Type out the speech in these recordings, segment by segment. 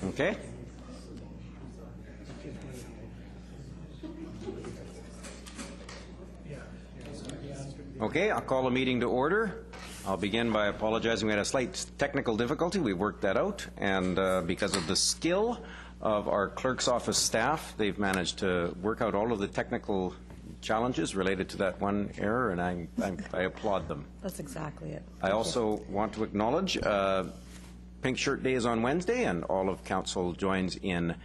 Okay. Okay, I'll call the meeting to order. I'll begin by apologizing. We had a slight technical difficulty. We worked that out, and because of the skill of our clerk's office staff, they've managed to work out all of the technical challenges related to that one error, and I applaud them. That's exactly it. I also want to acknowledge Pink Shirt Day is on Wednesday, and all of Council joins in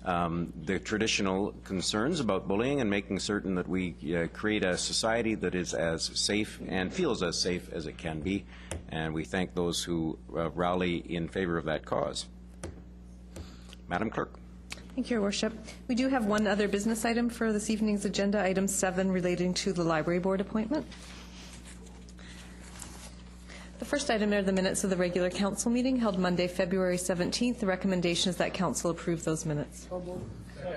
the traditional concerns about bullying and making certain that we create a society that is as safe and feels as safe as it can be. And we thank those who rally in favor of that cause. Madam Clerk. Thank you, Your Worship. We do have one other business item for this evening's agenda, item 7, relating to the Library Board appointment. The first item are the minutes of the regular council meeting held Monday, February 17th. The recommendation is that council approve those minutes.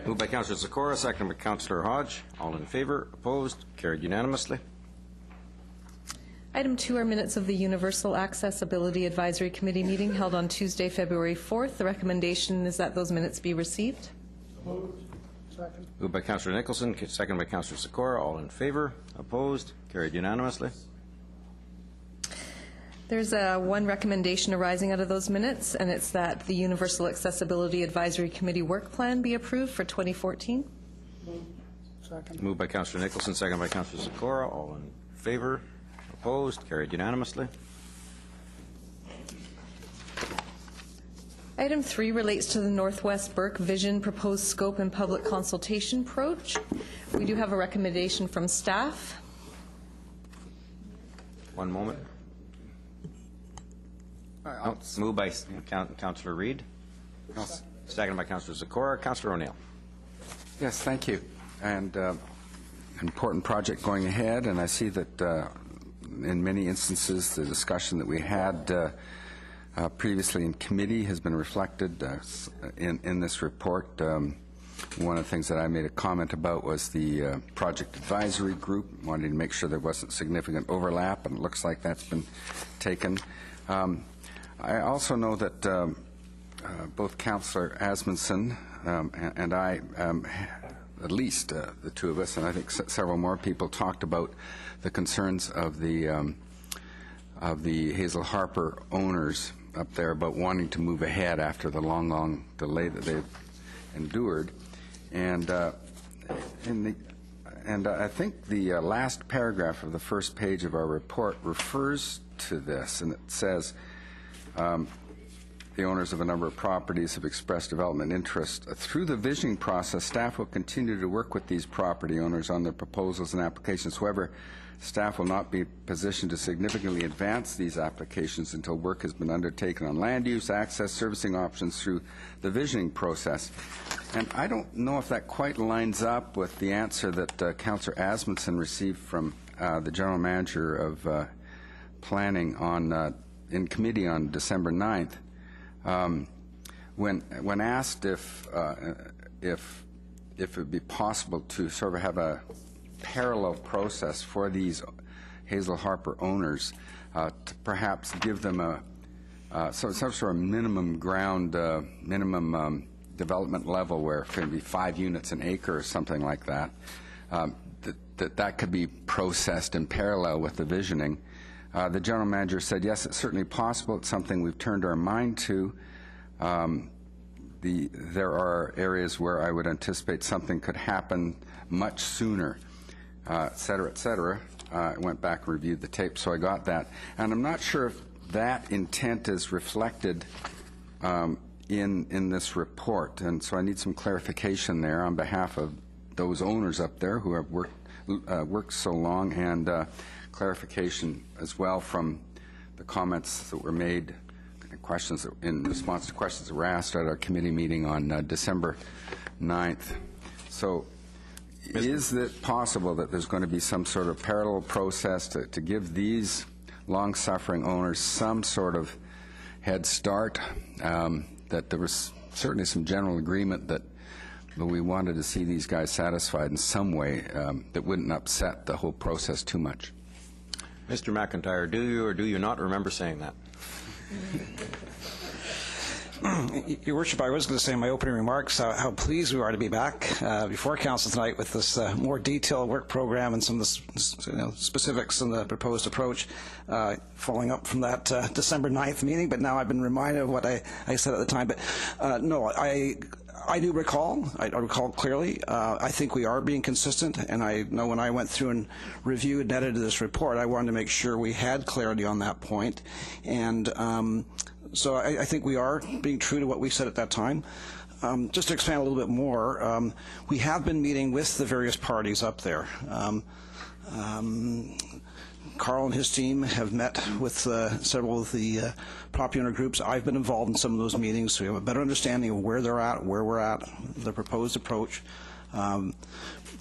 Moved by Councillor Sikora, seconded by Councillor Hodge. All in favor? Opposed? Carried unanimously. Item 2 are minutes of the Universal Accessibility Advisory Committee meeting held on Tuesday, February 4th. The recommendation is that those minutes be received. Second. Moved by Councillor Nicholson, seconded by Councillor Sikora. All in favor? Opposed? Carried unanimously. There's one recommendation arising out of those minutes, and it's that the Universal Accessibility Advisory Committee work plan be approved for 2014. Second. Moved by Councillor Nicholson, seconded by Councillor Sikora. All in favor? Opposed? Carried unanimously. Item 3 relates to the Northwest Burke Vision Proposed Scope and Public Consultation Approach. We do have a recommendation from staff. One moment. Moved by Councillor Reid. Seconded by Councillor Sikora. Councillor O'Neill. Yes, thank you. And important project going ahead, and I see that in many instances the discussion that we had previously in committee has been reflected in this report. One of the things that I made a comment about was the project advisory group, wanting to make sure there wasn't significant overlap, and it looks like that's been taken. I also know that both Councillor Asmundson and I, at least the two of us, and I think several more people, talked about the concerns of the Hazel Harper owners up there about wanting to move ahead after the long delay that they've endured. And I think the last paragraph of the first page of our report refers to this, and it says, the owners of a number of properties have expressed development interest. Through the visioning process, staff will continue to work with these property owners on their proposals and applications. However, staff will not be positioned to significantly advance these applications until work has been undertaken on land use, access, servicing options through the visioning process. And I don't know if that quite lines up with the answer that Councillor Asmundson received from the General Manager of Planning on in committee on December 9th. When asked if it would be possible to sort of have a parallel process for these Hazel Harper owners, to perhaps give them some sort of minimum ground, minimum development level where it can be 5 units an acre or something like that, that could be processed in parallel with the visioning. The General Manager said, yes, it's certainly possible. It's something we've turned our mind to. There are areas where I would anticipate something could happen much sooner, et cetera, et cetera. I went back and reviewed the tape, so I got that. And I'm not sure if that intent is reflected in this report, and so I need some clarification there on behalf of those owners up there who have worked so long, and clarification as well from the comments that were made, questions that, in response to questions that were asked at our committee meeting on December 9th. So is it possible that there's going to be some sort of parallel process to give these long-suffering owners some sort of head start, that there was certainly some general agreement that we wanted to see these guys satisfied in some way that wouldn't upset the whole process too much? Mr. McIntyre, do you or do you not remember saying that? Your Worship, I was going to say in my opening remarks how pleased we are to be back before Council tonight with this more detailed work program and some of the specifics in the proposed approach, following up from that December 9th meeting. But now I've been reminded of what I said at the time. But no, I do recall. I recall clearly. I think we are being consistent, and I know when I went through and reviewed and edited this report, I wanted to make sure we had clarity on that point. And so I think we are being true to what we said at that time. Just to expand a little bit more, we have been meeting with the various parties up there. Carl and his team have met with several of the property owner groups. I've been involved in some of those meetings, so we have a better understanding of where they're at, where we're at, the proposed approach.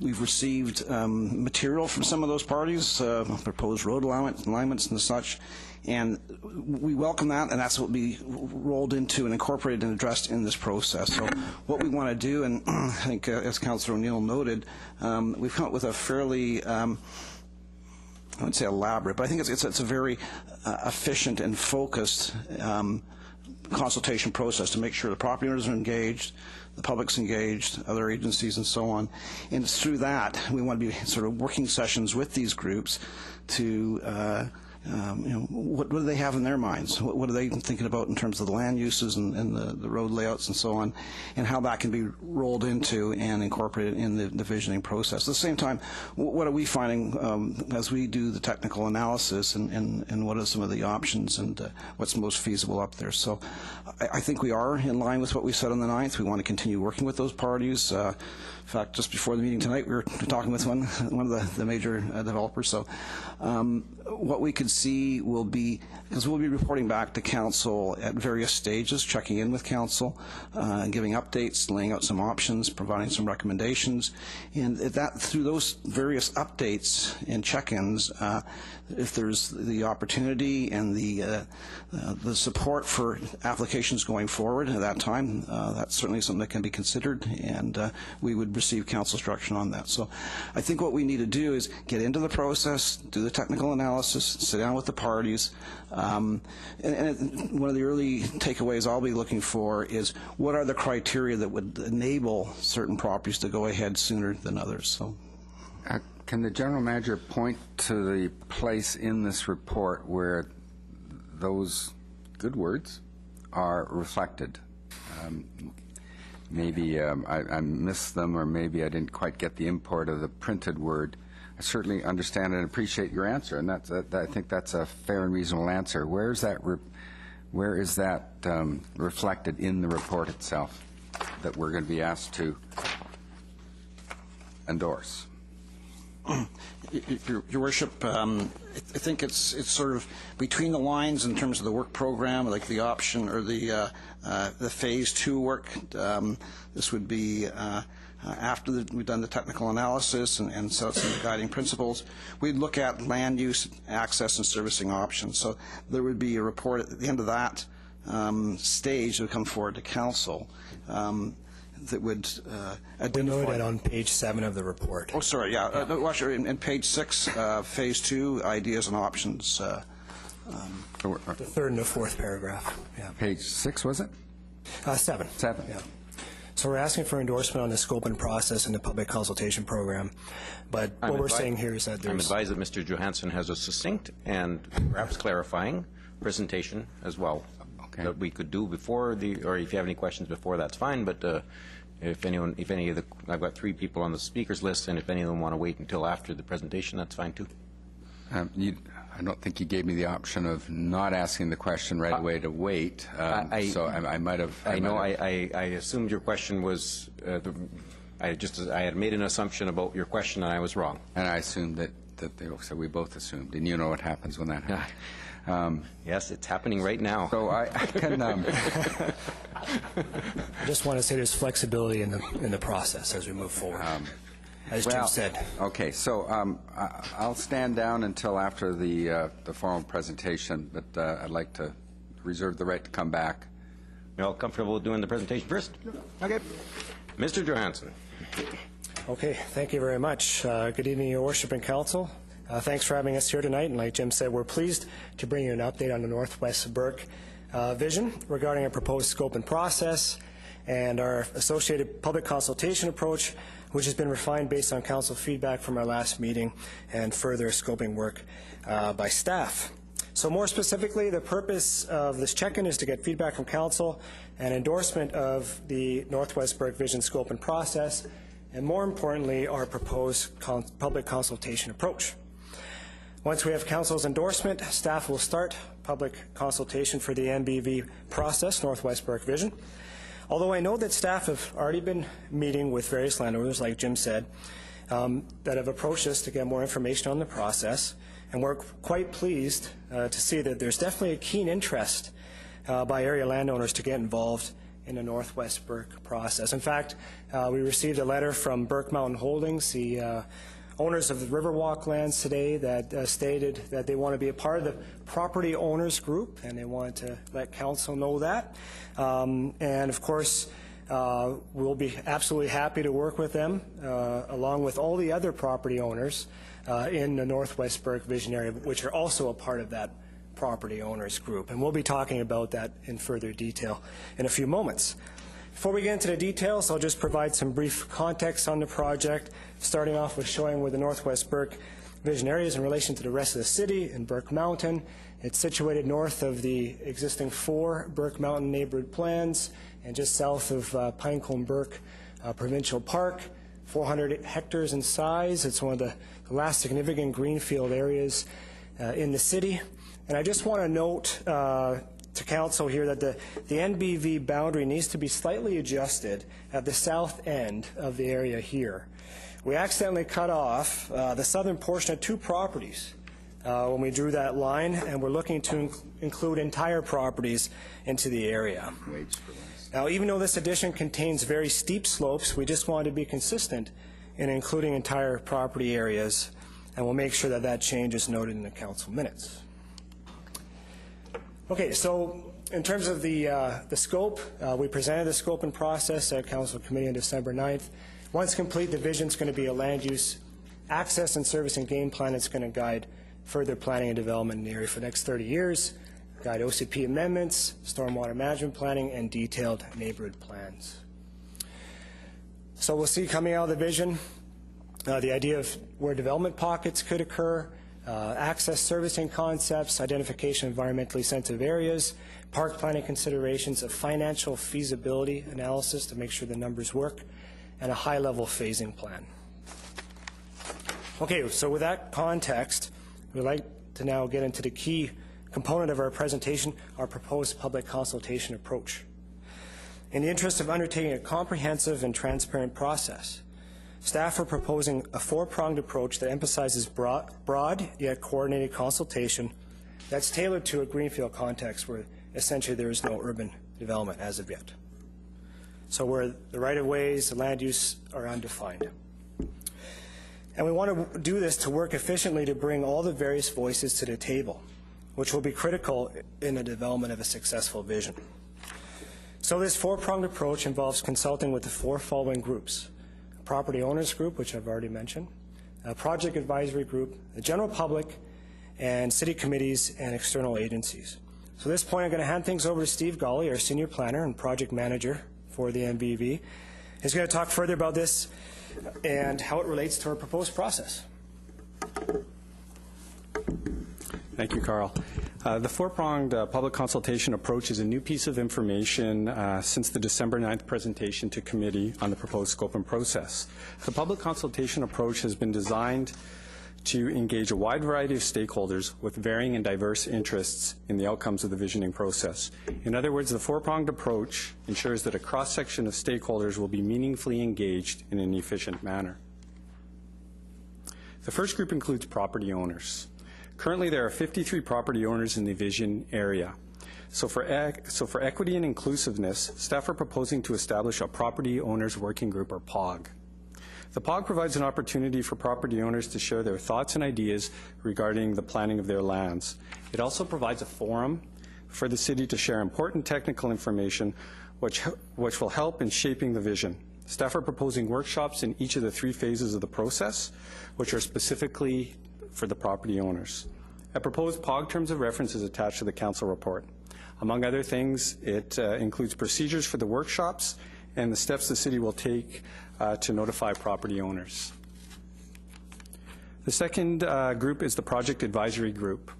We've received material from some of those parties, proposed road alignments and such, and we welcome that, and that's what will be rolled into and incorporated and addressed in this process. So what we want to do, and I think as Councillor O'Neill noted, we've come up with a fairly I wouldn't say elaborate, but I think it's a very efficient and focused consultation process to make sure the property owners are engaged, the public's engaged, other agencies and so on. And it's through that we want to be sort of working sessions with these groups to what do they have in their minds? What are they thinking about in terms of the land uses and the road layouts and so on, and how that can be rolled into and incorporated in the visioning process. At the same time, what are we finding as we do the technical analysis, and what are some of the options and what's most feasible up there? So I think we are in line with what we said on the 9th. We want to continue working with those parties. In fact, just before the meeting tonight, we were talking with one of the major developers. So what we could see will be, because we'll be reporting back to Council at various stages, checking in with Council, giving updates, laying out some options, providing some recommendations. And through those various updates and check-ins, if there's the opportunity and the support for applications going forward at that time, that's certainly something that can be considered, and we would receive Council instruction on that. So I think what we need to do is get into the process, do the technical analysis, sit down with the parties, and one of the early takeaways I'll be looking for is what are the criteria that would enable certain properties to go ahead sooner than others. So. Can the General Manager point to the place in this report where those good words are reflected? Maybe I missed them, or maybe I didn't quite get the import of the printed word. I certainly understand and appreciate your answer, and I think that's a fair and reasonable answer. Where is that reflected in the report itself that we're going to be asked to endorse? Your Worship, I think it's sort of between the lines in terms of the work program, like the option or the phase 2 work. This would be after we've done the technical analysis and set some guiding principles. We'd look at land use, access, and servicing options. So there would be a report at the end of that stage that would come forward to Council. That would identify. We noted that on page 7 of the report. Oh, sorry, yeah. In page 6, phase 2, ideas and options. The third and the fourth paragraph. Yeah. Page 6, was it? 7. 7. Yeah. So we're asking for endorsement on the scope and process in the public consultation program. But what we're saying here is that there's... I'm advised that Mr. Johansson has a succinct and perhaps clarifying presentation as well. Okay. That we could do before or if you have any questions before, that's fine. But if any of the, I've got 3 people on the speakers list, and if any of them want to wait until after the presentation, that's fine too. I don't think you gave me the option of not asking the question right away to wait. So I might have. I assumed your question was. I had made an assumption about your question, and I was wrong. And I assumed that so we both assumed, and you know what happens when that happens. Yes, it's happening right now. So I can. I just want to say there's flexibility in the process as we move forward, as Jim said. Okay, so I'll stand down until after the formal presentation, but I'd like to reserve the right to come back. You're all comfortable doing the presentation first? Okay. Mr. Johansson. Okay, thank you very much. Good evening, Your Worship and Council. Thanks for having us here tonight, and like Jim said, we're pleased to bring you an update on the Northwest Burke vision regarding a proposed scope and process, and our associated public consultation approach, which has been refined based on council feedback from our last meeting and further scoping work by staff. So more specifically, the purpose of this check-in is to get feedback from council and endorsement of the Northwest Burke Vision scope and process, and more importantly, our proposed public consultation approach. Once we have council's endorsement, staff will start public consultation for the NBV process, Northwest Burke Vision. Although I know that staff have already been meeting with various landowners, like Jim said, that have approached us to get more information on the process, and we're quite pleased to see that there's definitely a keen interest by area landowners to get involved in the Northwest Burke process. In fact, we received a letter from Burke Mountain Holdings, the owners of the Riverwalk lands today, that stated that they want to be a part of the property owners group, and they want to let council know that. And of course, we'll be absolutely happy to work with them, along with all the other property owners in the Northwest Burke Vision area, which are also a part of that property owners group. And we'll be talking about that in further detail in a few moments. Before we get into the details, I'll just provide some brief context on the project, starting off with showing where the Northwest Burke Vision area is in relation to the rest of the city in Burke Mountain. It's situated north of the existing 4 Burke Mountain neighborhood plans and just south of Pinecombe Burke Provincial Park, 400 hectares in size. It's one of the last significant greenfield areas in the city. And I just want to note to council here that the NBV boundary needs to be slightly adjusted at the south end of the area here. We accidentally cut off the southern portion of 2 properties when we drew that line, and we're looking to include entire properties into the area. Now, even though this addition contains very steep slopes, we just wanted to be consistent in including entire property areas, and we'll make sure that that change is noted in the council minutes. Okay, so in terms of the scope, we presented the scope and process at Council Committee on December 9th. Once complete, the vision is going to be a land use, access and service and game plan that's going to guide further planning and development in the area for the next 30 years, guide OCP amendments, stormwater management planning, and detailed neighborhood plans. So we'll see coming out of the vision the idea of where development pockets could occur, access servicing concepts, identification of environmentally sensitive areas, park planning considerations, a financial feasibility analysis to make sure the numbers work, and a high-level phasing plan. Okay, so with that context, we'd like to now get into the key component of our presentation, our proposed public consultation approach. In the interest of undertaking a comprehensive and transparent process, staff are proposing a 4-pronged approach that emphasizes broad yet coordinated consultation that's tailored to a greenfield context where essentially there is no urban development as of yet. So where the right-of-ways, the land use are undefined. And we want to do this to work efficiently to bring all the various voices to the table, which will be critical in the development of a successful vision. So this 4-pronged approach involves consulting with the 4 following groups: a property owners group, which I've already mentioned, a project advisory group, the general public, and city committees and external agencies. So at this point, I'm going to hand things over to Steve Gawley, our senior planner and project manager for the NBV. He's going to talk further about this and how it relates to our proposed process. Thank you, Carl. The 4-pronged public consultation approach is a new piece of information since the December 9th presentation to committee on the proposed scope and process. The public consultation approach has been designed to engage a wide variety of stakeholders with varying and diverse interests in the outcomes of the visioning process. In other words, the 4-pronged approach ensures that a cross-section of stakeholders will be meaningfully engaged in an efficient manner. The first group includes property owners. Currently, there are 53 property owners in the vision area. So for equity and inclusiveness, staff are proposing to establish a Property Owners Working Group, or POG. The POG provides an opportunity for property owners to share their thoughts and ideas regarding the planning of their lands. It also provides a forum for the city to share important technical information which will help in shaping the vision. Staff are proposing workshops in each of the 3 phases of the process, which are specifically for the property owners. A proposed POG terms of reference is attached to the council report. Among other things, it includes procedures for the workshops and the steps the city will take to notify property owners. The second group is the Project Advisory Group.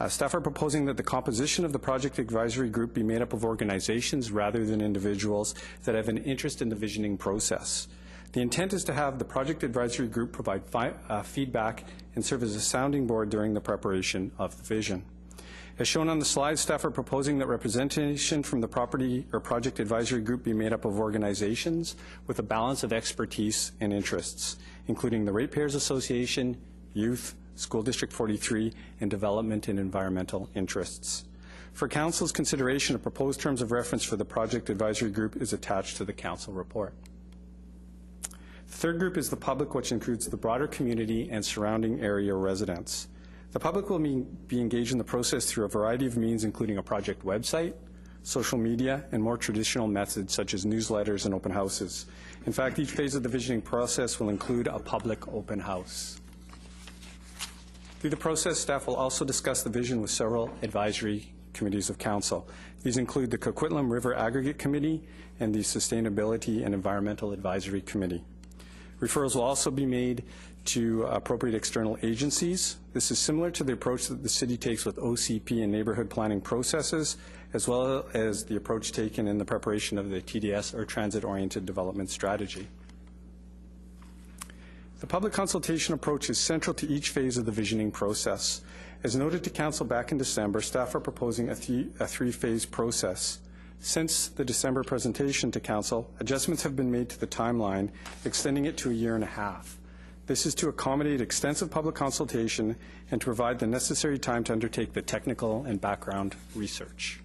Staff are proposing that the composition of the Project Advisory Group be made up of organizations rather than individuals that have an interest in the visioning process. The intent is to have the Project Advisory Group provide feedback and serve as a sounding board during the preparation of the vision. As shown on the slide, staff are proposing that representation from the Project Advisory Group be made up of organizations with a balance of expertise and interests, including the Ratepayers Association, Youth, School District 43, and Development and Environmental Interests. For Council's consideration, a proposed terms of reference for the Project Advisory Group is attached to the Council report. The third group is the public, which includes the broader community and surrounding area residents. The public will be engaged in the process through a variety of means, including a project website, social media, and more traditional methods such as newsletters and open houses. In fact, each phase of the visioning process will include a public open house. Through the process, staff will also discuss the vision with several advisory committees of council. These include the Coquitlam River Aggregate Committee and the Sustainability and Environmental Advisory Committee. Referrals will also be made to appropriate external agencies. This is similar to the approach that the city takes with OCP and neighborhood planning processes, as well as the approach taken in the preparation of the TDS, or Transit-Oriented Development Strategy. The public consultation approach is central to each phase of the visioning process. As noted to Council back in December, staff are proposing a three-phase process. Since the December presentation to Council, adjustments have been made to the timeline, extending it to a year and a half. This is to accommodate extensive public consultation and to provide the necessary time to undertake the technical and background research.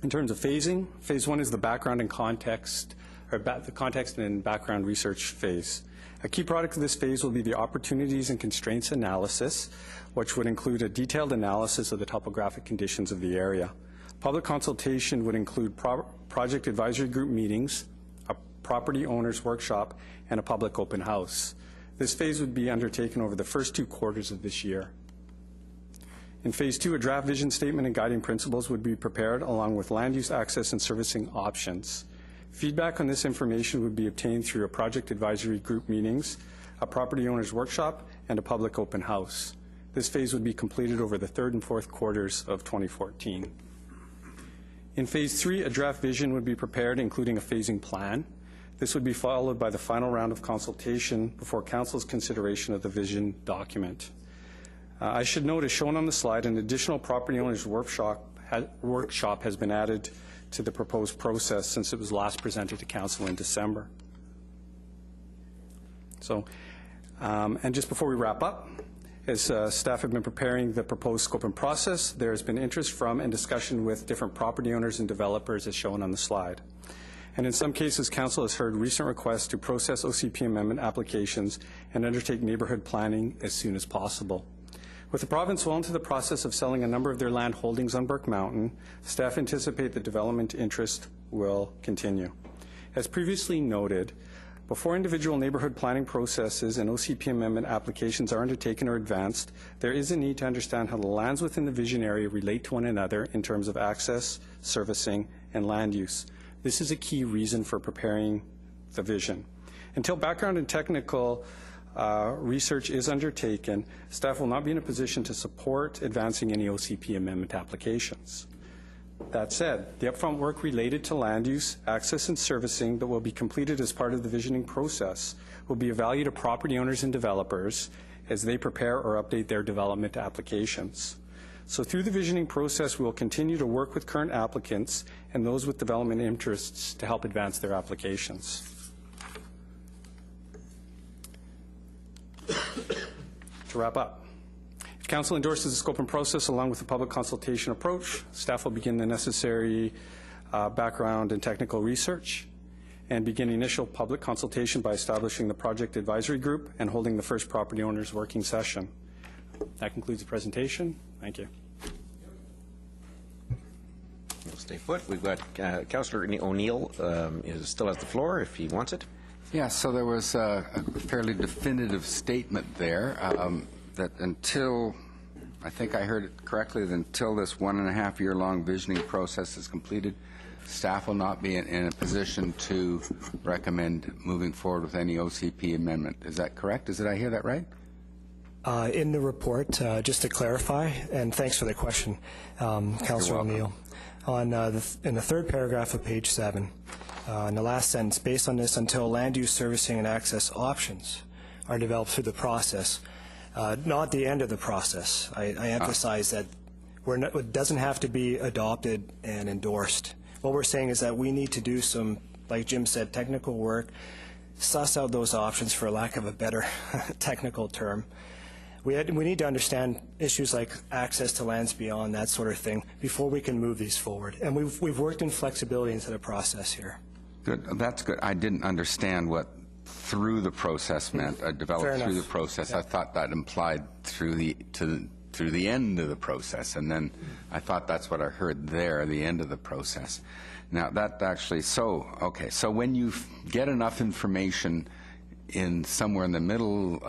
In terms of phasing, phase one is the background and context, or the context and background research phase. A key product of this phase will be the opportunities and constraints analysis, which would include a detailed analysis of the topographic conditions of the area. Public consultation would include project advisory group meetings, a property owners workshop, and a public open house. This phase would be undertaken over the first 2 quarters of this year. In phase 2, a draft vision statement and guiding principles would be prepared along with land use access and servicing options. Feedback on this information would be obtained through a project advisory group meetings, a property owners workshop, and a public open house. This phase would be completed over the 3rd and 4th quarters of 2014. In phase 3, a draft vision would be prepared, including a phasing plan. This would be followed by the final round of consultation before Council's consideration of the vision document. I should note, as shown on the slide, an additional property owners workshop has been added to the proposed process since it was last presented to Council in December. So, and just before we wrap up, as staff have been preparing the proposed scope and process, there has been interest from and discussion with different property owners and developers as shown on the slide. And in some cases, Council has heard recent requests to process OCP amendment applications and undertake neighborhood planning as soon as possible. With the province well into the process of selling a number of their land holdings on Burke Mountain, staff anticipate the development interest will continue. As previously noted, before individual neighborhood planning processes and OCP amendment applications are undertaken or advanced, there is a need to understand how the lands within the vision area relate to one another in terms of access, servicing, and land use. This is a key reason for preparing the vision. Until background and technical research is undertaken, staff will not be in a position to support advancing any OCP amendment applications. That said, the upfront work related to land use, access, and servicing that will be completed as part of the visioning process will be of value to property owners and developers as they prepare or update their development applications. So through the visioning process, we will continue to work with current applicants and those with development interests to help advance their applications. To wrap up, if Council endorses the scope and process along with the public consultation approach, staff will begin the necessary background and technical research and begin initial public consultation by establishing the project advisory group and holding the first property owners working session. That concludes the presentation. Thank you. We'll stay put. We've got Councillor O'Neill still has the floor if he wants it. Yeah, so there was a fairly definitive statement there that until I think I heard it correctly, that until this 1.5-year-long visioning process is completed, staff will not be in a position to recommend moving forward with any OCP amendment. Is that correct? Did I hear that right? In the report, just to clarify, and thanks for the question, Councillor O'Neill, in the third paragraph of page 7, in the last sentence, based on this, until land use servicing and access options are developed through the process, not the end of the process. I emphasize that it doesn't have to be adopted and endorsed. What we're saying is that we need to do some, like Jim said, technical work, suss out those options, for lack of a better technical term. We need to understand issues like access to lands beyond, that sort of thing, before we can move these forward. And we've worked in flexibility into the process here. Good. That's good. I didn't understand what through the process meant. Developed through the process. Yeah. I thought that implied through the end of the process, and then I thought that's what I heard there, the end of the process. Now that actually, so when you get enough information in somewhere in the middle,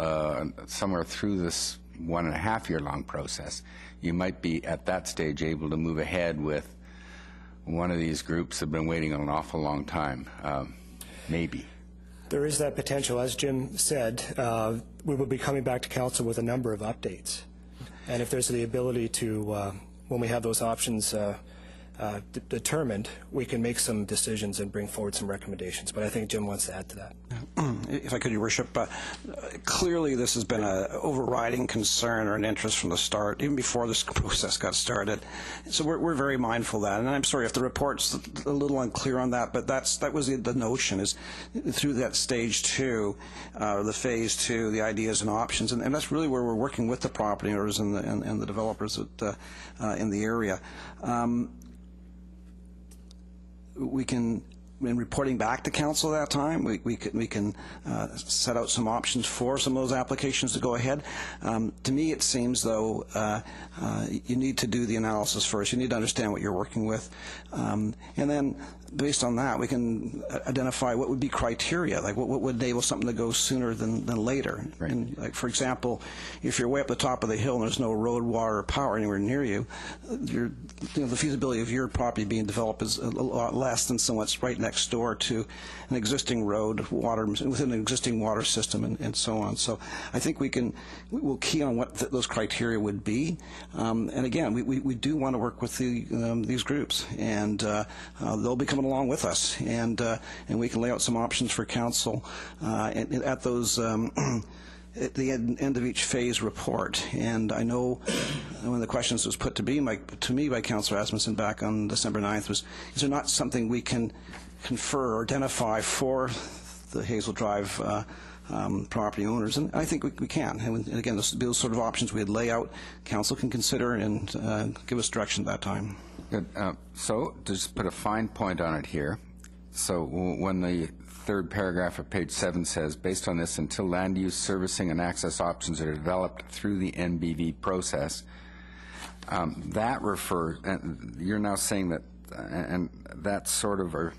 somewhere through this 1.5-year-long process, you might be at that stage able to move ahead with one of these groups that have been waiting an awful long time, maybe. There is that potential. As Jim said, we will be coming back to council with a number of updates. And if there's the ability to, when we have those options determined, we can make some decisions and bring forward some recommendations. But I think Jim wants to add to that. If I could, Your Worship, clearly this has been an overriding concern or an interest from the start, even before this process got started. So we're very mindful of that. And I'm sorry if the report's a little unclear on that, but that was the notion, is through that stage 2, the phase 2, the ideas and options, and that's really where we're working with the property owners and the developers in the area. We can, in reporting back to council at that time, we can set out some options for some of those applications to go ahead. To me, it seems, though, you need to do the analysis first. You need to understand what you're working with. And then, based on that, we can identify what would be criteria, like what would enable something to go sooner than later. Right. And, like, for example, if you're way up the top of the hill and there's no road, water, or power anywhere near you, the feasibility of your property being developed is a lot less than someone's right next door to an existing road, water, within an existing water system, and so on. So I think we'll key on what those criteria would be. And again, we do want to work with these groups, and they'll be coming along with us, and we can lay out some options for council at those at the end of each phase report. And I know one of the questions that was put to me by Councillor Asmussen back on December 9th was, is there not something we can confer or identify for the Hazel Drive property owners? And I think we can. And again, those sort of options we'd lay out, council can consider and give us direction at that time. Good. So to just put a fine point on it here, so when the third paragraph of page 7 says, based on this, until land use, servicing, and access options are developed through the NBV process, that refers, and you're now saying that, and that's sort of, are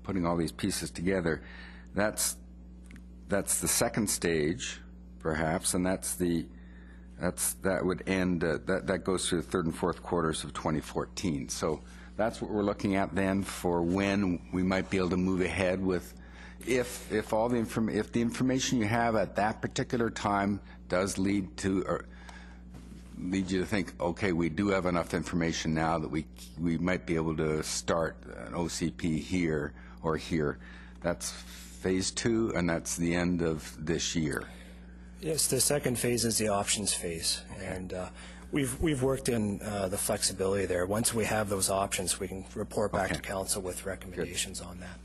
putting all these pieces together, that's the second stage, perhaps, and that would end, that goes through the third and fourth quarters of 2014. So that's what we're looking at then for when we might be able to move ahead with, if the information you have at that particular time does lead you to think, okay, we do have enough information now that we might be able to start an OCP here or here. That's phase 2, and that's the end of this year. Yes, the second phase is the options phase, and we've worked in the flexibility there. Once we have those options, we can report back to council with recommendations on that.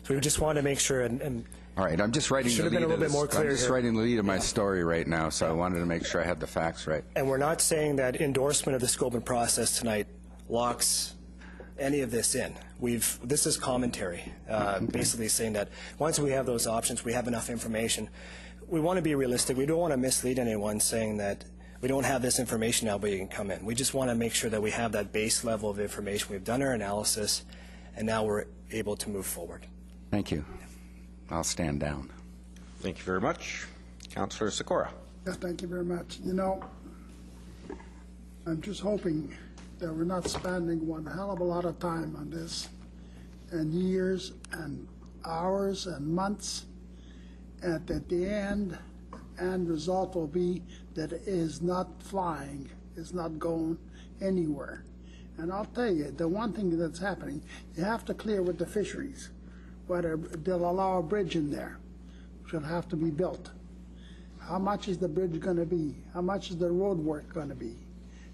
So we just want to make sure. And all right, I'm just writing. Should have been a little bit more clear. I'm just writing the lead of my story right now, so I wanted to make sure I had the facts right. And we're not saying that endorsement of the scope and process tonight locks any of this in. This is commentary, basically saying that once we have those options, we have enough information. We want to be realistic. We don't want to mislead anyone saying that we don't have this information now, but you can come in. We just want to make sure that we have that base level of information. We've done our analysis, and now we're able to move forward. Thank you. I'll stand down. Thank you very much. Councillor Sikora. Yes, thank you very much. You know, I'm just hoping that we're not spending one hell of a lot of time on this, and years and hours and months, and at the end result will be that it is not flying, it's not going anywhere. And I'll tell you, the one thing that's happening, you have to clear with the fisheries, whether they'll allow a bridge in there, which will have to be built. How much is the bridge going to be? How much is the road work going to be?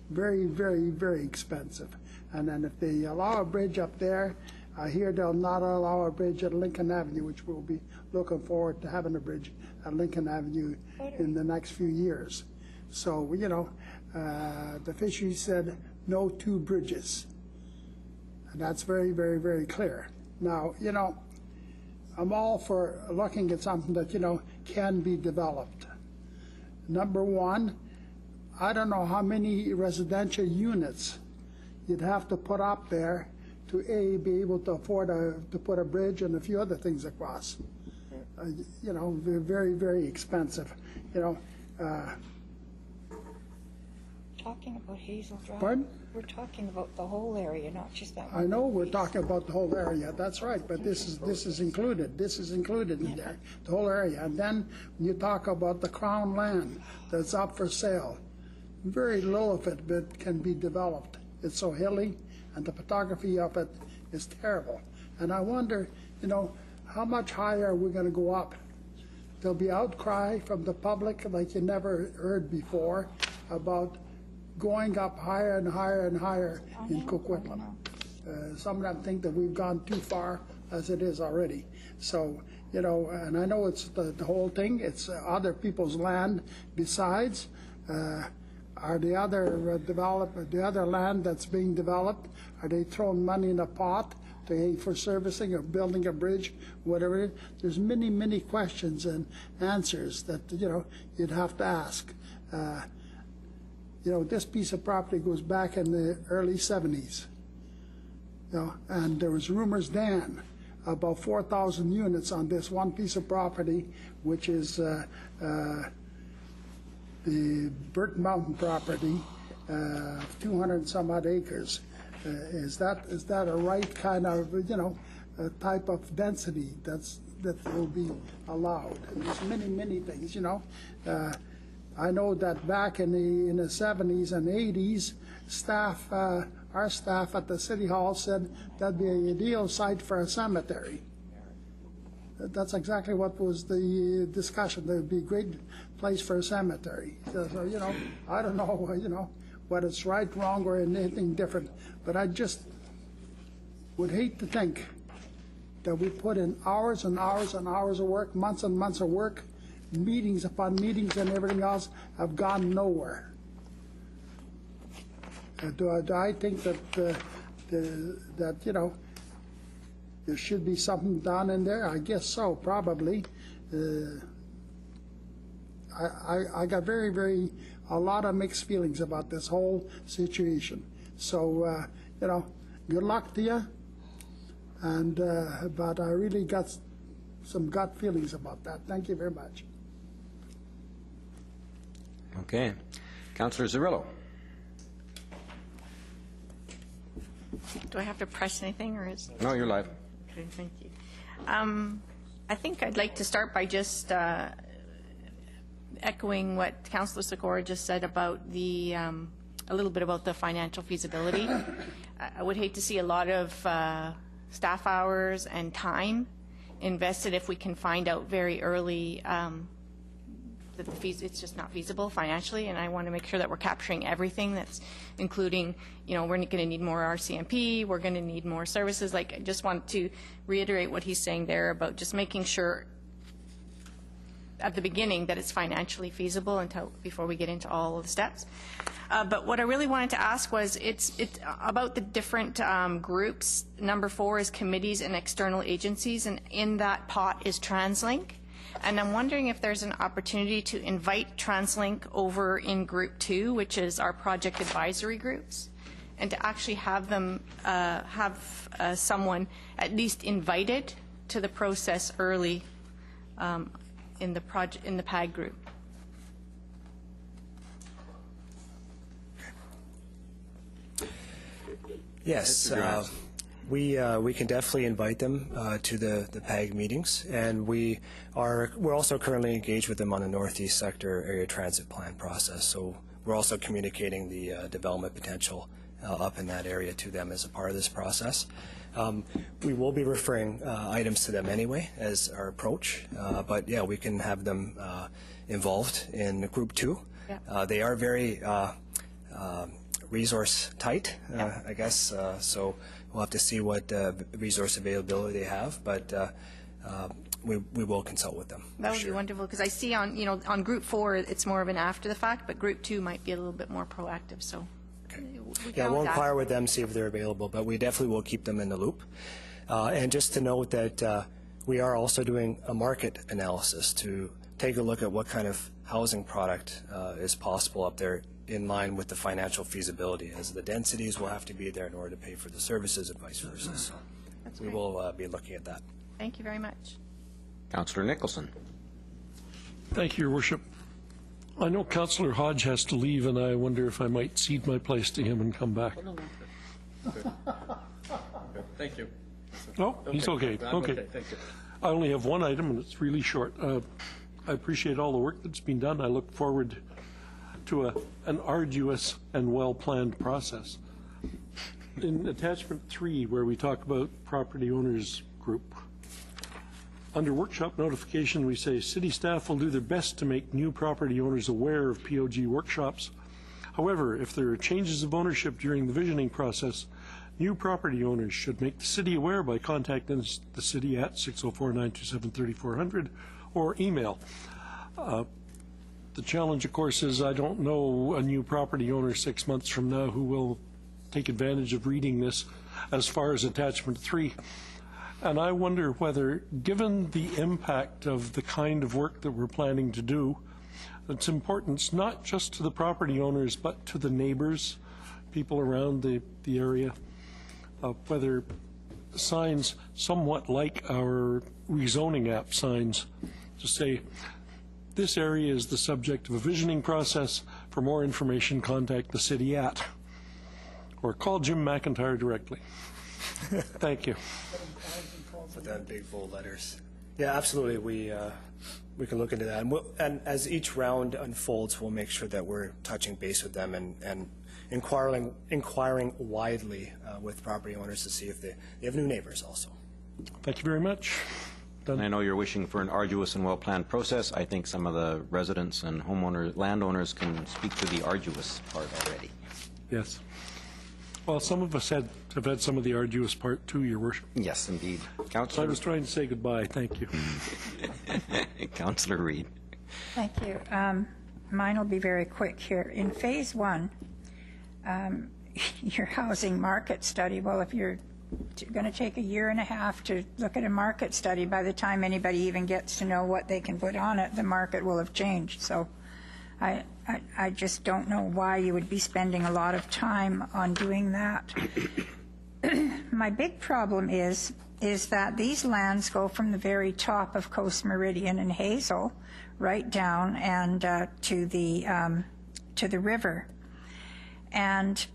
Very, very, very expensive. And then if they allow a bridge up there, I hear they'll not allow a bridge at Lincoln Avenue, which we'll be looking forward to having a bridge at Lincoln Avenue in the next few years. So, you know, the fisheries said no 2 bridges. And that's very, very, very clear. Now, you know, I'm all for looking at something that, you know, can be developed. Number one, I don't know how many residential units you'd have to put up there to be able to afford to put a bridge and a few other things across. You know, they're very, very expensive. You know. Talking about Hazel Drive. Pardon? We're talking about the whole area, not just that one. I know we're talking about the whole area. That's right, but this is included. This is included in there, the whole area. And then when you talk about the Crown land that's up for sale, very little of it but can be developed. It's so hilly, and the photography of it is terrible. And I wonder, you know, how much higher are we going to go up? There'll be outcry from the public like you never heard before about going up higher and higher and higher in Coquitlam. Some of them think that we've gone too far as it is already. So, you know, and I know it's the whole thing. It's other people's land besides. Are the other land that's being developed, are they throwing money in a pot for servicing or building a bridge, whatever it is? There's many, many questions and answers that, you know, you'd have to ask. You know, this piece of property goes back in the early 70s. You know, and there was rumors then about 4,000 units on this one piece of property, which is the Burke Mountain property, 200 and some odd acres. Is that a right kind of, you know, type of density that will be allowed? And there's many, many things, you know. I know that back in the 70s and 80s, our staff at the City Hall said that'd be an ideal site for a cemetery. That's exactly what was the discussion. There'd be a great place for a cemetery. So, you know, I don't know, you know, whether it's right, wrong, or anything different, but I just would hate to think that we put in hours and hours and hours of work, months and months of work, meetings upon meetings and everything else have gone nowhere. Do I think that you know, there should be something done in there? I guess so, probably. I got a lot of mixed feelings about this whole situation. So, you know, good luck to you. And but I really got some gut feelings about that. Thank you very much. Okay. Councillor Zarrillo. Do I have to press anything, or is? No, you're live. Okay, thank you. I think I'd like to start by just echoing what Councillor Sikora just said about a little bit about the financial feasibility. I would hate to see a lot of staff hours and time invested if we can find out very early that it's just not feasible financially, and I want to make sure that we're capturing everything that's including, you know, we're going to need more RCMP, we're going to need more services. Like, I just want to reiterate what he's saying there about just making sure at the beginning that it's financially feasible before we get into all of the steps. But what I really wanted to ask was, it's about the different groups. Number 4 is committees and external agencies, and in that pot is TransLink. And I'm wondering if there's an opportunity to invite TransLink over in Group 2, which is our project advisory groups, and to actually have them have someone at least invited to the process early in the PAG group. Yes, we can definitely invite them to the PAG meetings, and we're also currently engaged with them on the Northeast Sector Area Transit Plan process. So we're also communicating the development potential up in that area to them as a part of this process. We will be referring items to them anyway as our approach, but yeah, we can have them involved in Group 2. Yeah. They are very resource tight, I guess, so we'll have to see what resource availability they have, but we will consult with them. That would be wonderful, because I see on Group 4 it's more of an after the fact, but Group 2 might be a little bit more proactive. So yeah, we'll inquire with them, see if they're available, but we definitely will keep them in the loop. And just to note that we are also doing a market analysis to take a look at what kind of housing product is possible up there in line with the financial feasibility, as the densities will have to be there in order to pay for the services and vice versa. So we will be looking at that. Thank you very much. Councillor Nicholson. Thank you, Your Worship. I know Councillor Hodge has to leave, and I wonder if I might cede my place to him and come back. Thank you. No, he's okay. Okay. Thank you. I only have one item, and it's really short. I appreciate all the work that's been done. I look forward to an arduous and well-planned process. In attachment 3, where we talk about property owners group, under workshop notification, we say city staff will do their best to make new property owners aware of POG workshops. However, if there are changes of ownership during the visioning process, new property owners should make the city aware by contacting the city at 604-927-3400 or email. The challenge, of course, is I don't know a new property owner 6 months from now who will take advantage of reading this as far as attachment 3. And I wonder whether, given the impact of the kind of work that we're planning to do, its importance not just to the property owners but to the neighbors, people around the area, whether signs somewhat like our rezoning app signs to say, this area is the subject of a visioning process. For more information, contact the city at, or call Jim McIntyre directly. Thank you. Put that in big bold letters. Yeah, absolutely. We can look into that, and as each round unfolds, we'll make sure that we're touching base with them and inquiring widely with property owners to see if they have new neighbors also. Thank you very much. And I know you're wishing for an arduous and well-planned process. I think some of the residents and landowners can speak to the arduous part already. Yes. Well, some of us have had some of the arduous part too, Your Worship. Yes, indeed. So I was trying to say goodbye. Thank you. Councillor Reid. Thank you. Mine will be very quick here. In Phase 1, your housing market study, well, if you're going to take 1.5 years to look at a market study, by the time anybody even gets to know what they can put on it, the market will have changed. So I just don't know why you would be spending a lot of time on doing that. My big problem is that these lands go from the very top of Coast Meridian and Hazel right down and to the river. And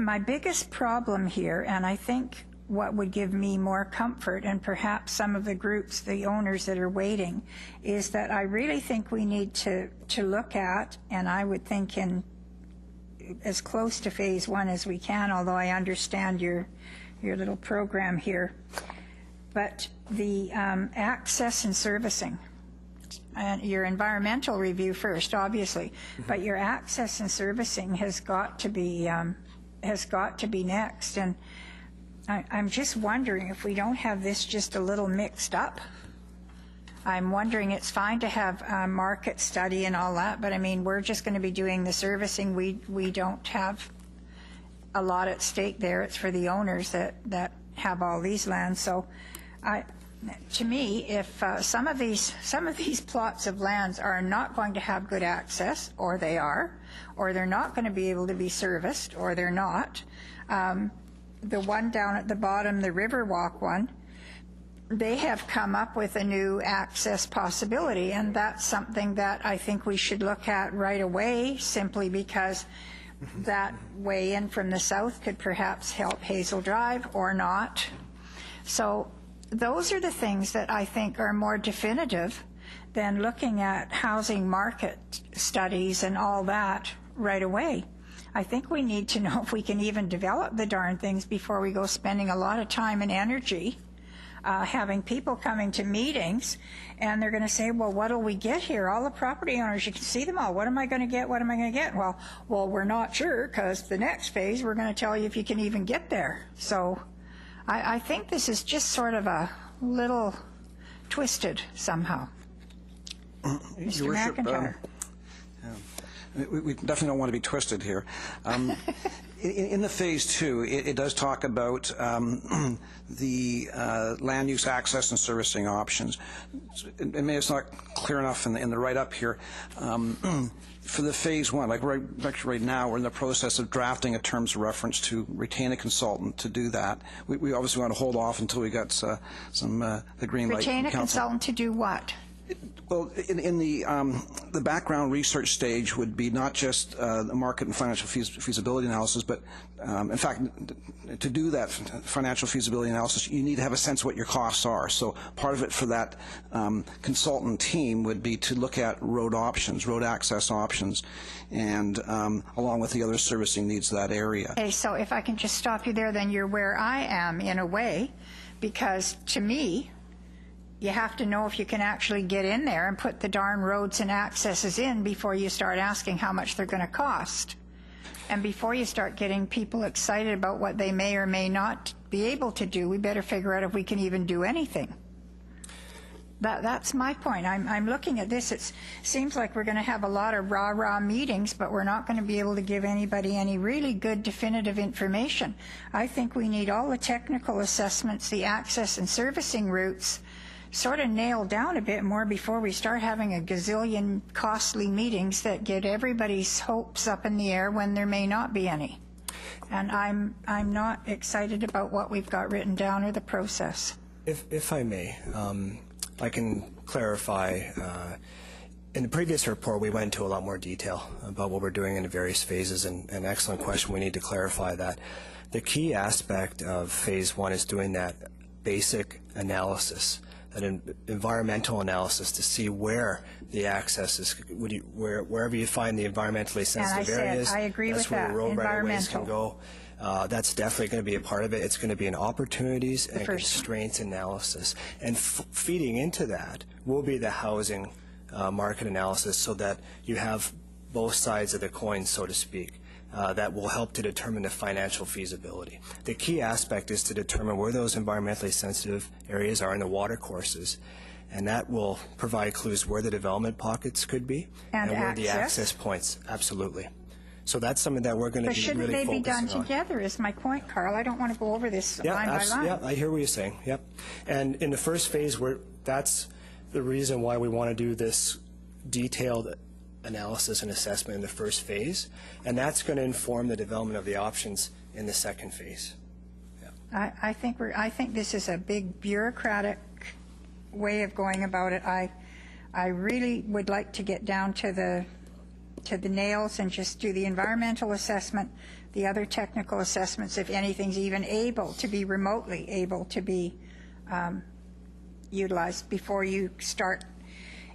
my biggest problem here, and I think what would give me more comfort, and perhaps some of the groups, the owners that are waiting, is that I really think we need to look at, and I would think in as close to Phase 1 as we can, although I understand your little program here, but the access and servicing. And your environmental review first, obviously, but your access and servicing has got to be next. And I'm just wondering if we don't have this just a little mixed up. I'm wondering, it's fine to have a market study and all that, but I mean, we're just going to be doing the servicing. We don't have a lot at stake there. It's for the owners that have all these lands. So to me, if some of these plots of lands are not going to have good access, or they're not going to be able to be serviced, or they're not, the one down at the bottom, the Riverwalk one, they have come up with a new access possibility, and that's something that I think we should look at right away, simply because that way in from the south could perhaps help Hazel Drive or not. So those are the things that I think are more definitive than looking at housing market studies and all that right away. I think we need to know if we can even develop the darn things before we go spending a lot of time and energy having people coming to meetings, and they're going to say, well, what will we get here? All the property owners, you can see them all. What am I going to get? What am I going to get? Well, we're not sure, because the next phase, we're going to tell you if you can even get there. So I think this is just sort of a little twisted somehow. Mr. Your Worship, McIntyre. We definitely don't want to be twisted here. In the Phase 2, it does talk about the land use access and servicing options. Maybe it's not clear enough in the write-up here. For the Phase 1, like right now, we're in the process of drafting a terms of reference to retain a consultant to do that. We obviously want to hold off until we got the green light. Retain a Council. consultant to do what? Well, in the background research stage would be not just the market and financial feasibility analysis, but in fact, to do that financial feasibility analysis, you need to have a sense of what your costs are. So part of it for that consultant team would be to look at road options, road access options, and along with the other servicing needs of that area. Okay, so if I can just stop you there, then you're where I am in a way, because to me, you have to know if you can actually get in there and put the darn roads and accesses in before you start asking how much they're going to cost. And before you start getting people excited about what they may or may not be able to do, we better figure out if we can even do anything. That's my point. I'm looking at this. It seems like we're going to have a lot of rah-rah meetings, but we're not going to be able to give anybody any really good definitive information. I think we need all the technical assessments, the access and servicing routes, sort of nailed down a bit more before we start having a gazillion costly meetings that get everybody's hopes up in the air when there may not be any. And I'm not excited about what we've got written down or the process. If I may, I can clarify. In the previous report, we went into a lot more detail about what we're doing in the various phases, and an excellent question. We need to clarify that. The key aspect of Phase 1 is doing that basic analysis, an environmental analysis to see where the access is, wherever you find the environmentally sensitive areas. I agree with that. That's where road right-of-ways can go. That's definitely going to be a part of it. It's going to be an opportunities and constraints analysis. And feeding into that will be the housing market analysis, so that you have both sides of the coin, so to speak. That will help to determine the financial feasibility. The key aspect is to determine where those environmentally sensitive areas are in the water courses, and that will provide clues where the development pockets could be and where the access points. Absolutely. So that's something that we're going to be really focusing on. But shouldn't they be done together is my point, Carl. I don't want to go over this line by line. Yeah, I hear what you're saying. Yep. And in the first phase, that's the reason why we want to do this detailed analysis and assessment in the first phase, and that's going to inform the development of the options in the second phase. Yeah. I think this is a big bureaucratic way of going about it. I really would like to get down to the nails and just do the environmental assessment, the other technical assessments, if anything's even able to be remotely able to be utilized before you start.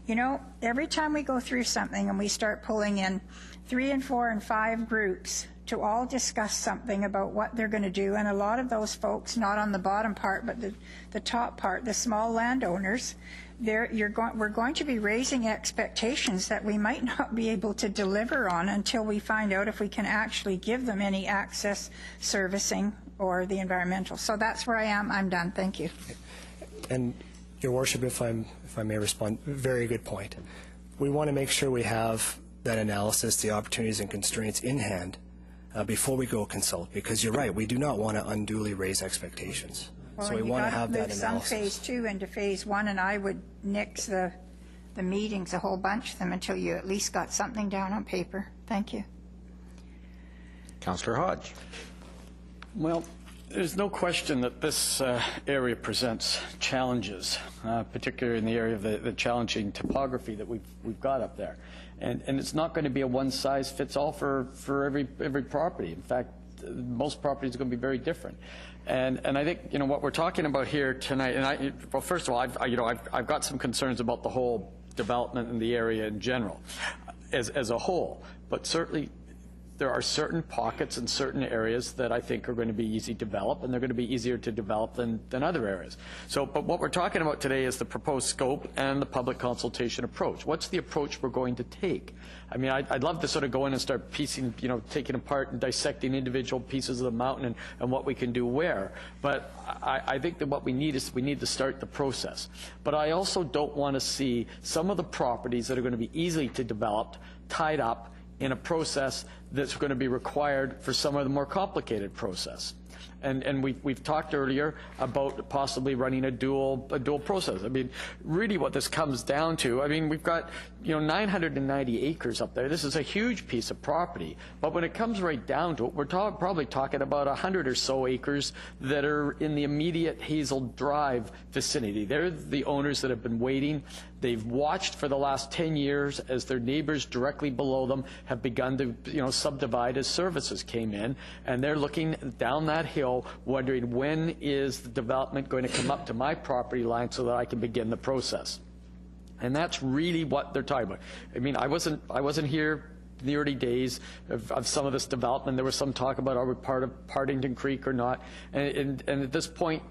You know, every time we go through something and we start pulling in 3 and 4 and 5 groups to all discuss something about what they're going to do, and a lot of those folks, not on the bottom part, but the top part, the small landowners, we're going to be raising expectations that we might not be able to deliver on until we find out if we can actually give them any access, servicing, or the environmental. So that's where I am. I'm done. Thank you. And Your Worship, if I may respond, very good point. We want to make sure we have that analysis, the opportunities and constraints in hand before we go consult, because you're right, we do not want to unduly raise expectations. Well, so we want to have that analysis. Some Phase 2 into Phase 1, and I would nix the meetings, a whole bunch of them, until you at least got something down on paper. Thank you. Councillor Hodge. Well, There's no question that this area presents challenges, particularly in the area of the challenging topography that we've got up there. And it's not going to be a one-size-fits-all for every property. In fact, most properties are going to be very different. And I think, you know, what we're talking about here tonight, and well, first of all, I've got some concerns about the whole development in the area in general, as a whole, but certainly there are certain pockets and certain areas that I think are going to be easy to develop, and they're going to be easier to develop than other areas. So, but what we're talking about today is the proposed scope and the public consultation approach. What's the approach we're going to take? I mean, I'd love to sort of go in and start piecing, you know, taking apart and dissecting individual pieces of the mountain and what we can do where. But I think that what we need is we need to start the process. But I also don't want to see some of the properties that are going to be easy to develop tied up in a process that's going to be required for some of the more complicated process. And we've talked earlier about possibly running a dual process. I mean, really what this comes down to, I mean, we've got, you know, 990 acres up there. This is a huge piece of property. But when it comes right down to it, we're probably talking about 100 or so acres that are in the immediate Hazel Drive vicinity. They're the owners that have been waiting. They've watched for the last 10 years as their neighbors directly below them have begun to, you know, subdivide as services came in, and they're looking down that hill wondering, when is the development going to come up to my property line so that I can begin the process? And that's really what they're talking about. I mean, I wasn't here in the early days of some of this development. There was some talk about, are we part of Partington Creek or not? And at this point,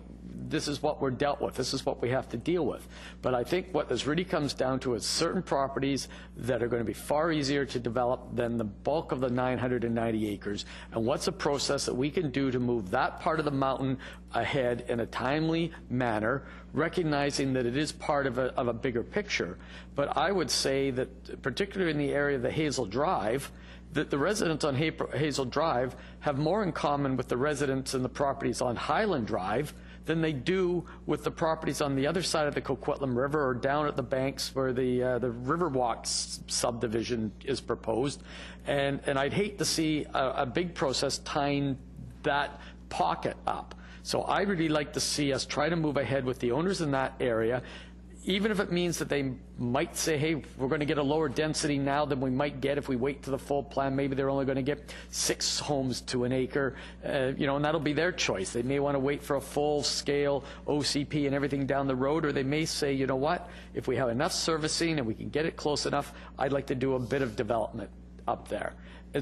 this is what we're dealt with. This is what we have to deal with. But I think what this really comes down to is certain properties that are going to be far easier to develop than the bulk of the 990 acres. And what's a process that we can do to move that part of the mountain ahead in a timely manner, recognizing that it is part of a bigger picture. But I would say that, particularly in the area of the Hazel Drive, that the residents on Hazel Drive have more in common with the residents in the properties on Highland Drive than they do with the properties on the other side of the Coquitlam River or down at the banks where the Riverwalk subdivision is proposed. And I'd hate to see a big process tying that pocket up. So I really like to see us try to move ahead with the owners in that area, even if it means that they might say, hey, we're going to get a lower density now than we might get if we wait to the full plan. Maybe they're only going to get 6 homes to an acre, you know, and that'll be their choice. They may want to wait for a full-scale OCP and everything down the road, or they may say, you know what, if we have enough servicing and we can get it close enough, I'd like to do a bit of development up there,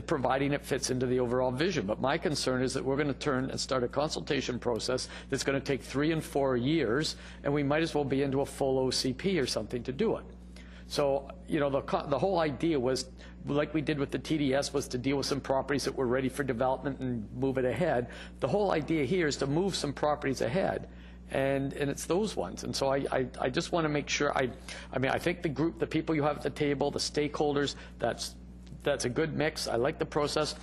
providing it fits into the overall vision. But my concern is that we're going to turn and start a consultation process that's going to take 3 and 4 years, and we might as well be into a full OCP or something to do it. So, you know, the whole idea was, like we did with the TDS, was to deal with some properties that were ready for development and move it ahead. The whole idea here is to move some properties ahead. And it's those ones. And so I just want to make sure, I mean, I think the people you have at the table, the stakeholders, that's a good mix. I like the process.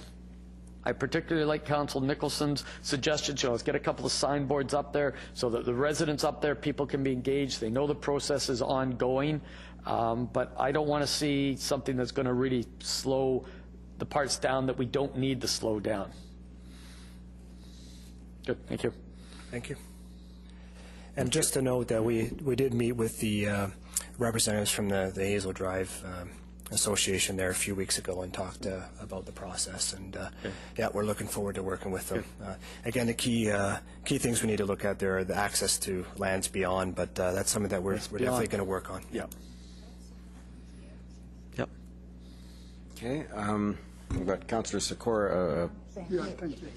I particularly like Councillor Nicholson's suggestions. You know, let's get a couple of signboards up there so that the residents up there, people can be engaged. They know the process is ongoing. But I don't want to see something that's going to really slow the parts down that we don't need to slow down. Good. Thank you. Thank you. And just to note that we did meet with the representatives from the Hazel Drive Association there a few weeks ago and talked about the process, and yeah, we're looking forward to working with them. Again, the key things we need to look at there are the access to lands beyond, but that's something that we're definitely going to work on. Yep. Yep. Okay. We've got Councillor Sikora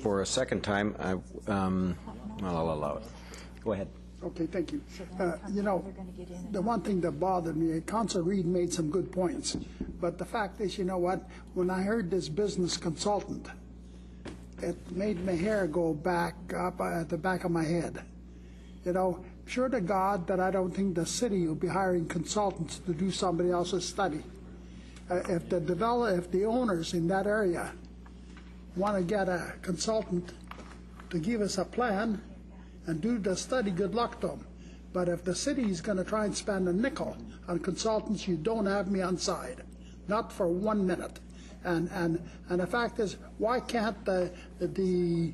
for a second time. Well, I'll allow it. Go ahead. Okay, thank you. You know, the one thing that bothered me, Councillor Reid made some good points, but the fact is, you know what, when I heard this business consultant, it made my hair go back up at the back of my head. You know, sure to God that I don't think the city will be hiring consultants to do somebody else's study. If the owners in that area want to get a consultant to give us a plan and do the study, good luck to them. But if the city is going to try and spend a nickel on consultants, you don't have me on side, not for 1 minute. And the fact is, why can't the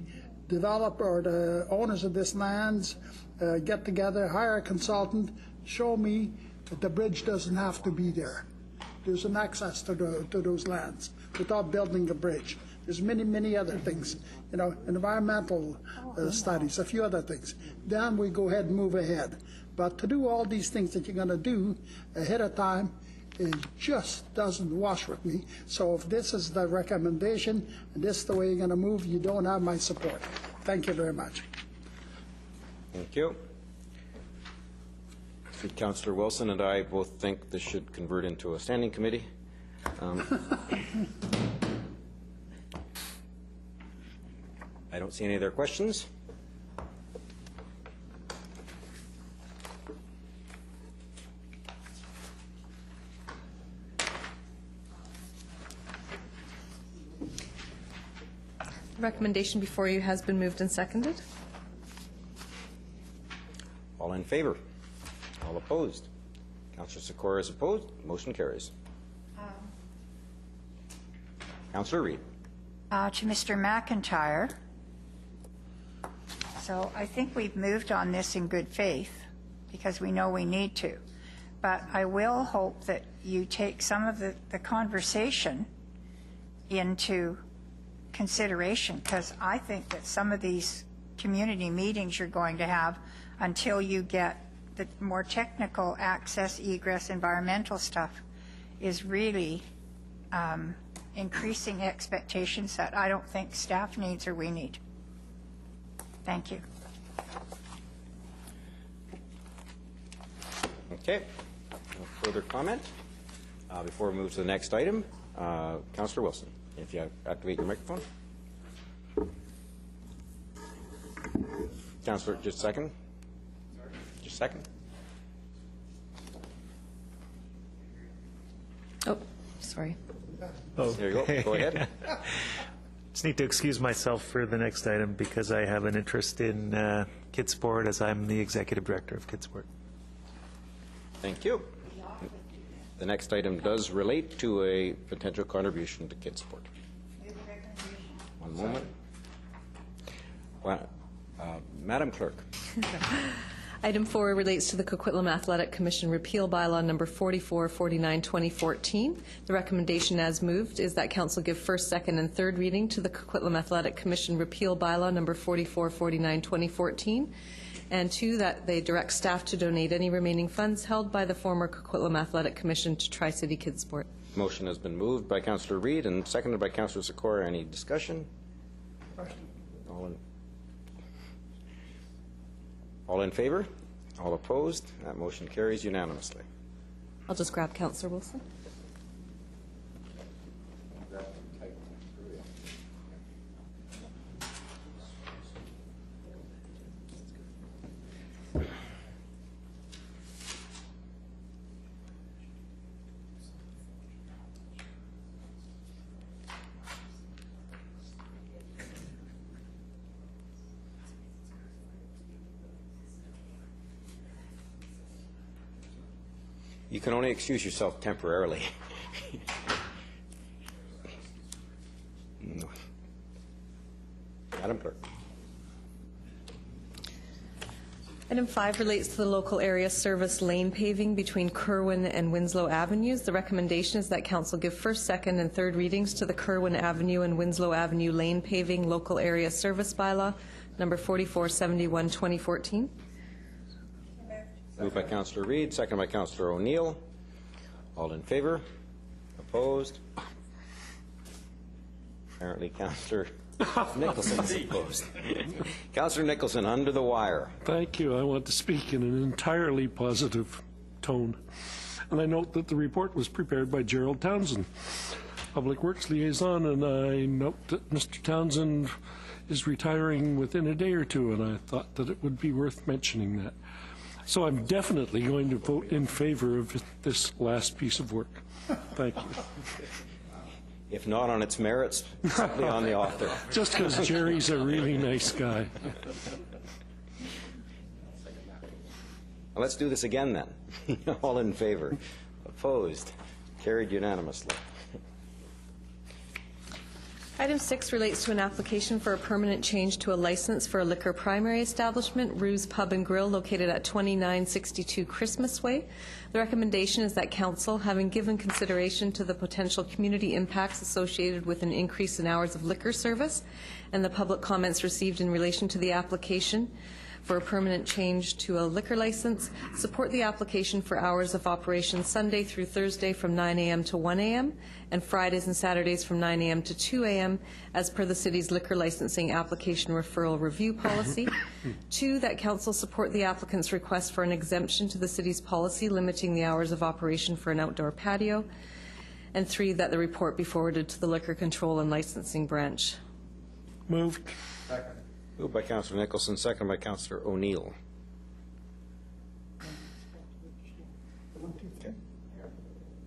developer or the owners of this lands get together, hire a consultant, show me that the bridge doesn't have to be there. There's an access to those lands without building a bridge. There's many, many other things, you know, environmental studies, a few other things. Then we go ahead and move ahead. But to do all these things that you're going to do ahead of time, it just doesn't wash with me. So if this is the recommendation and this is the way you're going to move, you don't have my support. Thank you very much. Thank you. Councillor Wilson and I both think this should convert into a standing committee. I don't see any other questions. The recommendation before you has been moved and seconded. All in favor? All opposed? Councillor Sikora is opposed. Motion carries. Councillor Reid. To Mr. McIntyre, so I think we've moved on this in good faith because we know we need to. But I will hope that you take some of the conversation into consideration, because I think that some of these community meetings you're going to have, until you get the more technical access, egress, environmental stuff, is really increasing expectations that I don't think staff needs or we need. Thank you. Okay. No further comment? Before we move to the next item, Councillor Wilson, if you activate your microphone. Councillor, just a second. Just a second. Oh, sorry. Oh, there you go. Go ahead. Just need to excuse myself for the next item because I have an interest in Kids Sport, as I'm the executive director of Kids Sport. Thank you. The next item does relate to a potential contribution to Kids Sport. One moment. Well, Madam Clerk. Item 4 relates to the Coquitlam Athletic Commission repeal bylaw number 4449 2014. The recommendation as moved is that Council give first, second, and third reading to the Coquitlam Athletic Commission repeal bylaw number 4449 2014, and 2, that they direct staff to donate any remaining funds held by the former Coquitlam Athletic Commission to Tri-City Kids Sport. Motion has been moved by Councillor Reid and seconded by Councillor Sikora. Any discussion? All in favor? All opposed? That motion carries unanimously. I'll just grab Councillor Wilson. You can only excuse yourself temporarily. No. Madam Clerk. Item 5 relates to the local area service lane paving between Kerwan and Winslow Avenues. The recommendation is that Council give first, second, and third readings to the Kerwan Avenue and Winslow Avenue lane paving local area service bylaw number 4471 2014. Moved by Councillor Reid, second by Councillor O'Neill. All in favor? Opposed? Apparently Councillor Nicholson is opposed. Councillor Nicholson, under the wire. Thank you. I want to speak in an entirely positive tone. And I note that the report was prepared by Gerald Townsend, Public Works Liaison, and I note that Mr. Townsend is retiring within a day or two, and I thought that it would be worth mentioning that. So I'm definitely going to vote in favor of this last piece of work. Thank you. If not on its merits, simply on the author. Just because Jerry's a really nice guy. Well, let's do this again then. All in favor? Opposed? Carried unanimously. Item 6 relates to an application for a permanent change to a license for a liquor primary establishment, Roos Pub and Grill, located at 2962 Christmas Way. The recommendation is that Council, having given consideration to the potential community impacts associated with an increase in hours of liquor service and the public comments received in relation to the application for a permanent change to a liquor license, support the application for hours of operation Sunday through Thursday from 9 a.m. to 1 a.m. and Fridays and Saturdays from 9 a.m. to 2 a.m. as per the city's liquor licensing application referral review policy. 2, that Council support the applicant's request for an exemption to the city's policy limiting the hours of operation for an outdoor patio. And 3, that the report be forwarded to the Liquor Control and Licensing Branch. Moved. Moved by Councillor Nicholson, second by Councillor O'Neill. Okay.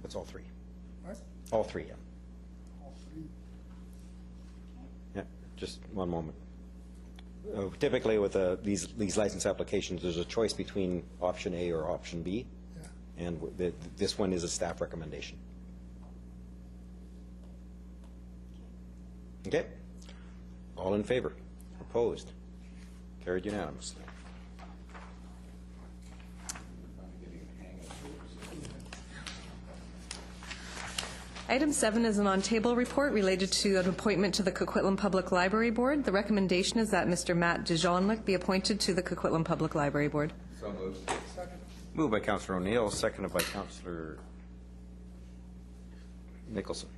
That's all three. What? All three, yeah. All three. Yeah, just one moment. Typically with these license applications, there's a choice between option A or option B, Yeah. and this one is a staff recommendation. Okay. All in favor? Opposed? Carried unanimously. Item 7 is an on-table report related to an appointment to the Coquitlam Public Library Board. The recommendation is that Mr. Matt DeJeanluc be appointed to the Coquitlam Public Library Board. So moved. Moved by Councillor O'Neill, seconded by Councillor Nicholson.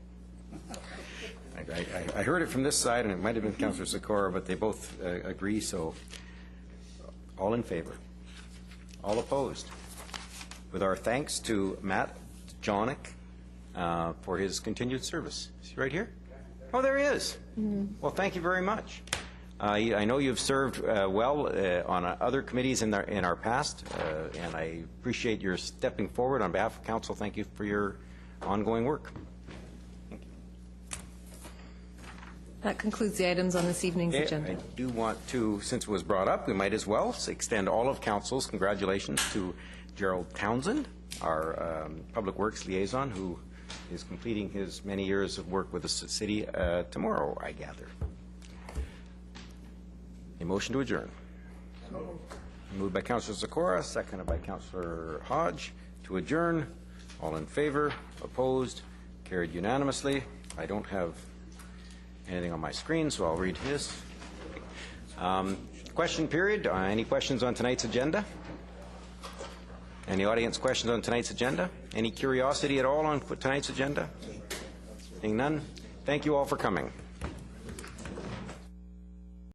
I heard it from this side, and it might have been Councillor Sikora, but they both agree, so all in favor? All opposed? With our thanks to Matt DeJeanluc for his continued service. Is he right here? Oh, there he is. Well, thank you very much. I know you've served well on other committees in our past, and I appreciate your stepping forward on behalf of Council. Thank you for your ongoing work. That concludes the items on this evening's agenda. I do want to, since it was brought up, we might as well extend all of Council's congratulations to Gerald Townsend, our Public Works liaison, who is completing his many years of work with the city tomorrow, I gather. A motion to adjourn. Moved by Councillor Sikora, seconded by Councillor Hodge to adjourn. All in favor? Opposed? Carried unanimously. I don't have anything on my screen, so I'll read his. Question period. Any questions on tonight's agenda? Any audience questions on tonight's agenda? Any curiosity at all on tonight's agenda? Seeing none. Thank you all for coming.